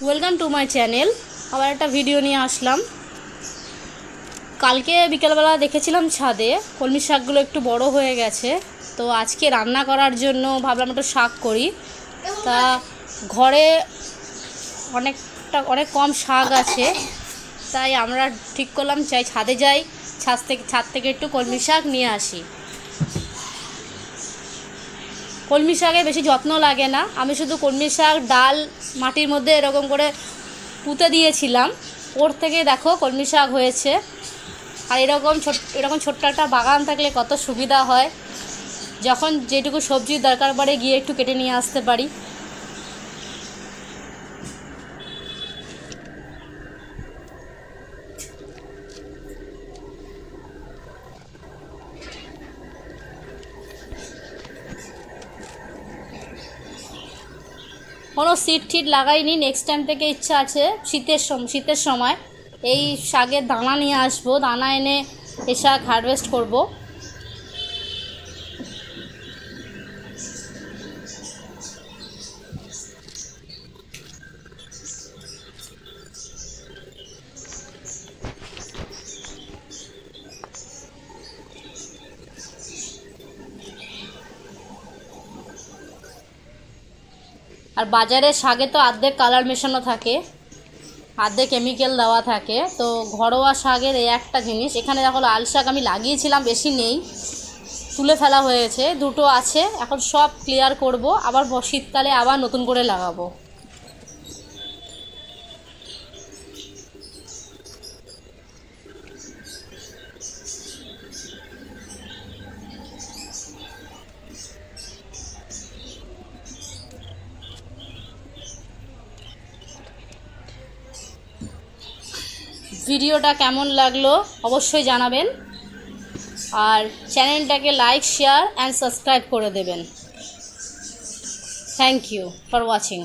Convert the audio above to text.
Welcome to my channel. আবার একটা video নিয়ে আসলাম। কালকে বিকেলবেলা দেখেছিলাম ছাদে কলমি শাকগুলো একটু বড় হয়ে গেছে, তো আজকে রান্না করার জন্য ভাবলাম একটু শাক করি। তা ঘরে অনেক কম শাক আছে, তাই আমরা ঠিক করলাম ছাদে যাই, ছাদ থেকে একটু কলমি শাক নিয়ে আসি। কলমি শাকে বেশি যত্ন লাগে না, আমি শুধু কলমি শাক ডাল মাটির মধ্যে এরকম করে পুঁতে দিয়েছিলাম, ওর থেকে দেখো কলমি শাক হয়েছে। আর এরকম ছোট্ট একটা বাগান থাকলে কত সুবিধা হয়, যখন যেটুকু সবজির দরকার পড়ে গিয়ে একটু কেটে নিয়ে আসতে পারি। কোনো সিড লাগাইনি, নেক্সট টাইম থেকে ইচ্ছা আছে শীতের সময় এই শাকের দানা নিয়ে আসবো, দানা এনে এই শাক হারভেস্ট করব। আর বাজারের শাকে তো অর্ধেক কালার মেশানো থাকে, অর্ধেক কেমিক্যাল দেওয়া থাকে। তো ঘরোয়া শাকের এই একটা জিনিস। এখানে দেখো লাল শাক আমি লাগিয়েছিলাম, বেশি নেই, তুলে ফেলা হয়েছে, দুটো আছে, এখন সব ক্লিয়ার করব, আবার শীতকালে আবার নতুন করে লাগাবো। ভিডিওটা কেমন লাগলো অবশ্যই জানাবেন, আর চ্যানেলটাকে লাইক, শেয়ার অ্যান্ড সাবস্ক্রাইব করে দেবেন। Thank you for watching.